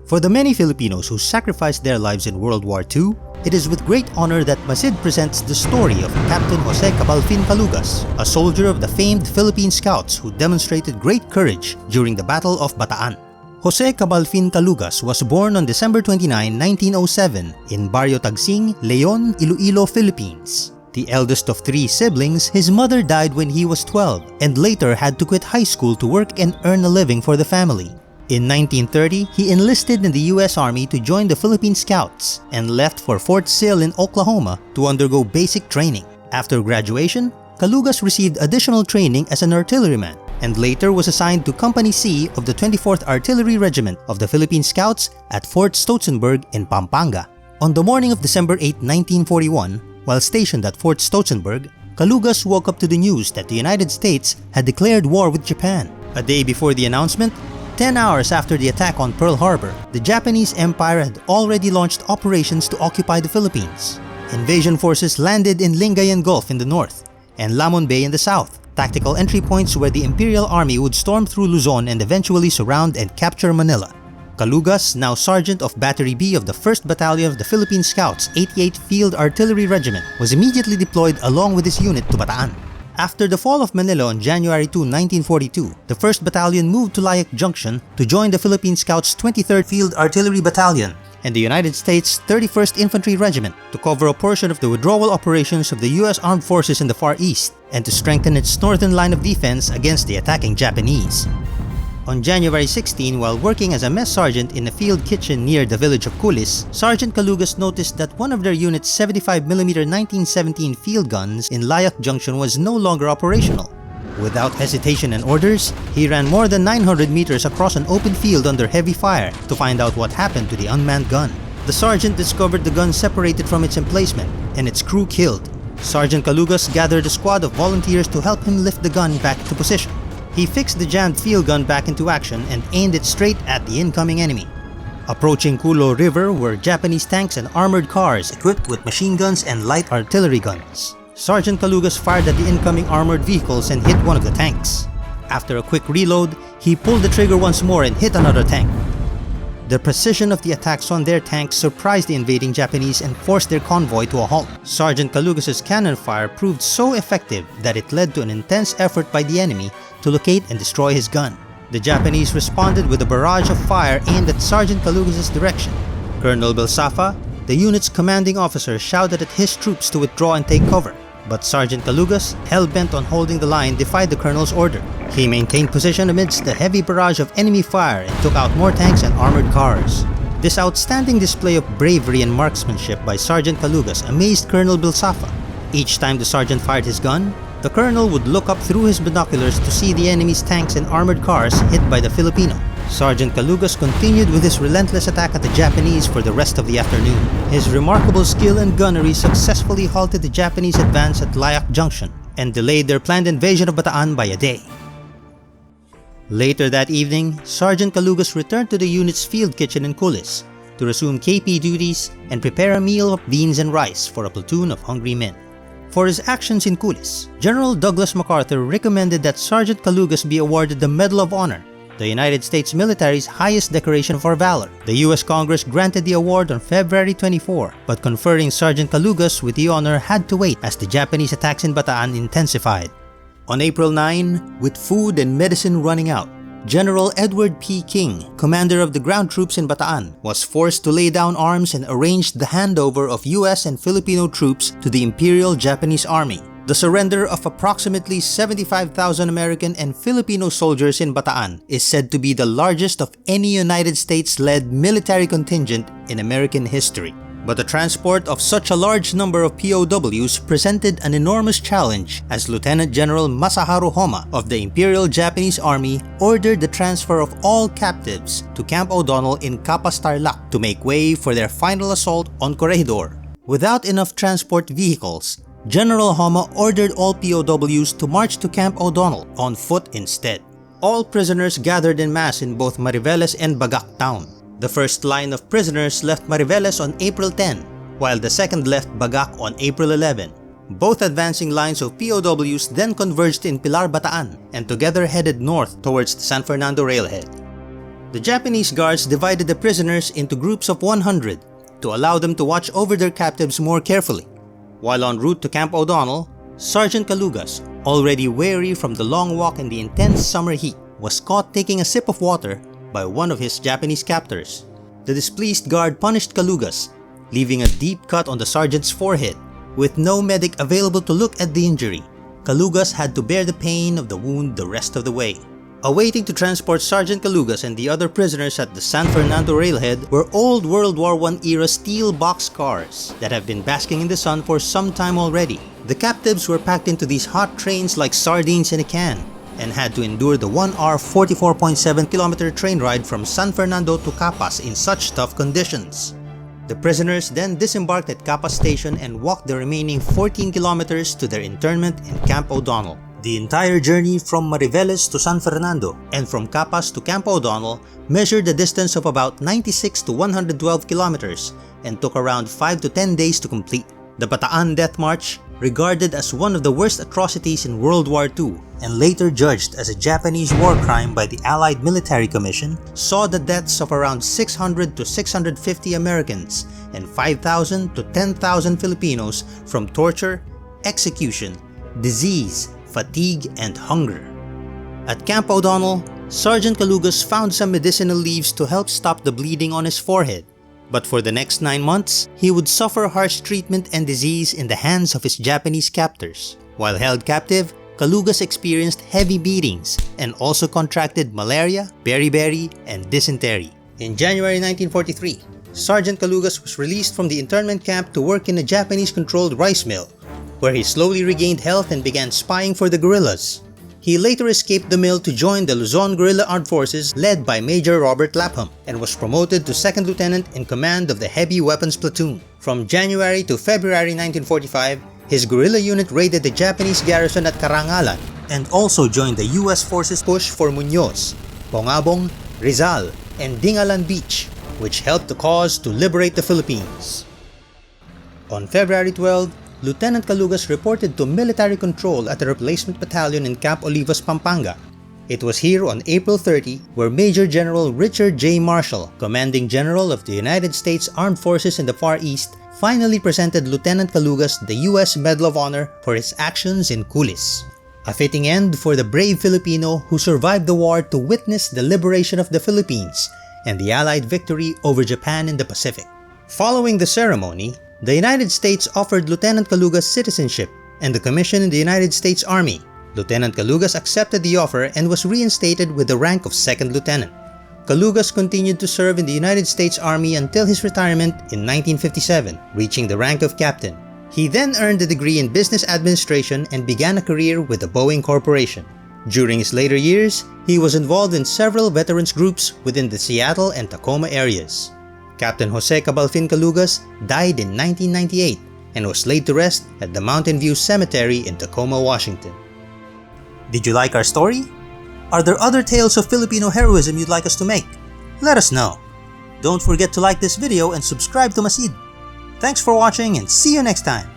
For the many Filipinos who sacrificed their lives in World War II, it is with great honor that Masid presents the story of Captain Jose Cabalfin Calugas, a soldier of the famed Philippine Scouts who demonstrated great courage during the Battle of Bataan. Jose Cabalfin Calugas was born on December 29, 1907 in Barrio Tagsing, Leon, Iloilo, Philippines. The eldest of 3 siblings, his mother died when he was 12 and later had to quit high school to work and earn a living for the family. In 1930, he enlisted in the U.S. Army to join the Philippine Scouts and left for Fort Sill in Oklahoma to undergo basic training. After graduation, Calugas received additional training as an artilleryman and later was assigned to Company C of the 24th Artillery Regiment of the Philippine Scouts at Fort Stotzenburg in Pampanga. On the morning of December 8, 1941, while stationed at Fort Stotzenburg, Calugas woke up to the news that the United States had declared war with Japan. A day before the announcement, 10 hours after the attack on Pearl Harbor, the Japanese Empire had already launched operations to occupy the Philippines. Invasion forces landed in Lingayen Gulf in the north and Lamon Bay in the south, tactical entry points where the Imperial Army would storm through Luzon and eventually surround and capture Manila. Calugas, now Sergeant of Battery B of the 1st Battalion of the Philippine Scouts 88th Field Artillery Regiment, was immediately deployed along with his unit to Bataan. After the fall of Manila on January 2, 1942, the 1st Battalion moved to Layak Junction to join the Philippine Scouts 23rd Field Artillery Battalion and the United States 31st Infantry Regiment to cover a portion of the withdrawal operations of the U.S. Armed Forces in the Far East and to strengthen its northern line of defense against the attacking Japanese. On January 16, while working as a mess sergeant in a field kitchen near the village of Culis, Sergeant Calugas noticed that one of their unit's 75mm 1917 field guns in Layak Junction was no longer operational. Without hesitation and orders, he ran more than 900 meters across an open field under heavy fire to find out what happened to the unmanned gun. The sergeant discovered the gun separated from its emplacement and its crew killed. Sergeant Calugas gathered a squad of volunteers to help him lift the gun back to position. He fixed the jammed field gun back into action and aimed it straight at the incoming enemy. Approaching Culo River were Japanese tanks and armored cars equipped with machine guns and light artillery guns. Sergeant Calugas fired at the incoming armored vehicles and hit one of the tanks. After a quick reload, he pulled the trigger once more and hit another tank. The precision of the attacks on their tanks surprised the invading Japanese and forced their convoy to a halt. Sergeant Calugas' cannon fire proved so effective that it led to an intense effort by the enemy to locate and destroy his gun. The Japanese responded with a barrage of fire aimed at Sergeant Calugas' direction. Colonel Bilsafa, the unit's commanding officer, shouted at his troops to withdraw and take cover. But Sergeant Calugas, hell-bent on holding the line, defied the colonel's order. He maintained position amidst the heavy barrage of enemy fire and took out more tanks and armored cars. This outstanding display of bravery and marksmanship by Sergeant Calugas amazed Colonel Bilsafa. Each time the sergeant fired his gun, the colonel would look up through his binoculars to see the enemy's tanks and armored cars hit by the Filipino. Sergeant Calugas continued with his relentless attack at the Japanese for the rest of the afternoon. His remarkable skill and gunnery successfully halted the Japanese advance at Layak Junction and delayed their planned invasion of Bataan by a day. Later that evening, Sergeant Calugas returned to the unit's field kitchen in Culis to resume KP duties and prepare a meal of beans and rice for a platoon of hungry men. For his actions in Culis, General Douglas MacArthur recommended that Sergeant Calugas be awarded the Medal of Honor, the United States military's highest decoration for valor. The U.S. Congress granted the award on February 24, but conferring Sergeant Calugas with the honor had to wait as the Japanese attacks in Bataan intensified. On April 9, with food and medicine running out, General Edward P. King, commander of the ground troops in Bataan, was forced to lay down arms and arranged the handover of U.S. and Filipino troops to the Imperial Japanese Army. The surrender of approximately 75,000 American and Filipino soldiers in Bataan is said to be the largest of any United States-led military contingent in American history. But the transport of such a large number of POWs presented an enormous challenge as Lieutenant General Masaharu Homa of the Imperial Japanese Army ordered the transfer of all captives to Camp O'Donnell in Capas Tarlac to make way for their final assault on Corregidor. Without enough transport vehicles, General Homa ordered all POWs to march to Camp O'Donnell on foot instead. All prisoners gathered en masse in both Mariveles and Bagac town. The first line of prisoners left Mariveles on April 10, while the second left Bagac on April 11. Both advancing lines of POWs then converged in Pilar, Bataan, and together headed north towards the San Fernando railhead. The Japanese guards divided the prisoners into groups of 100 to allow them to watch over their captives more carefully. While en route to Camp O'Donnell, Sergeant Calugas, already weary from the long walk in the intense summer heat, was caught taking a sip of water by one of his Japanese captors. The displeased guard punished Calugas, leaving a deep cut on the sergeant's forehead. With no medic available to look at the injury, Calugas had to bear the pain of the wound the rest of the way. Awaiting to transport Sergeant Calugas and the other prisoners at the San Fernando railhead were old World War I era steel box cars that have been basking in the sun for some time already. The captives were packed into these hot trains like sardines in a can and had to endure the 1-hour 44.7-kilometer train ride from San Fernando to Capas in such tough conditions. The prisoners then disembarked at Capas Station and walked the remaining 14 kilometers to their internment in Camp O'Donnell. The entire journey from Mariveles to San Fernando and from Capas to Camp O'Donnell measured a distance of about 96 to 112 kilometers and took around 5 to 10 days to complete. The Bataan Death March, regarded as one of the worst atrocities in World War II and later judged as a Japanese war crime by the Allied Military Commission, saw the deaths of around 600 to 650 Americans and 5,000 to 10,000 Filipinos from torture, execution, disease, fatigue, and hunger. At Camp O'Donnell, Sergeant Calugas found some medicinal leaves to help stop the bleeding on his forehead. But for the next 9 months, he would suffer harsh treatment and disease in the hands of his Japanese captors. While held captive, Calugas experienced heavy beatings and also contracted malaria, beriberi, and dysentery. In January 1943, Sergeant Calugas was released from the internment camp to work in a Japanese-controlled rice mill, where he slowly regained health and began spying for the guerrillas. He later escaped the mill to join the Luzon Guerrilla Armed Forces led by Major Robert Lapham and was promoted to second lieutenant in command of the Heavy Weapons Platoon. From January to February 1945, his guerrilla unit raided the Japanese garrison at Karangalan and also joined the U.S. Forces push for Muñoz, Bongabong, Rizal, and Dingalan Beach, which helped the cause to liberate the Philippines. On February 12, Lieutenant Calugas reported to military control at the replacement battalion in Camp Olivos, Pampanga. It was here on April 30 where Major General Richard J. Marshall, Commanding General of the United States Armed Forces in the Far East, finally presented Lieutenant Calugas the U.S. Medal of Honor for his actions in Culis. A fitting end for the brave Filipino who survived the war to witness the liberation of the Philippines and the Allied victory over Japan in the Pacific. Following the ceremony, the United States offered Lieutenant Calugas citizenship and the commission in the United States Army. Lieutenant Calugas accepted the offer and was reinstated with the rank of second lieutenant. Calugas continued to serve in the United States Army until his retirement in 1957, reaching the rank of captain. He then earned a degree in business administration and began a career with the Boeing Corporation. During his later years, he was involved in several veterans groups within the Seattle and Tacoma areas. Captain Jose Cabalfin Calugas died in 1998 and was laid to rest at the Mountain View Cemetery in Tacoma, Washington. Did you like our story? Are there other tales of Filipino heroism you'd like us to make? Let us know. Don't forget to like this video and subscribe to Masid. Thanks for watching and see you next time!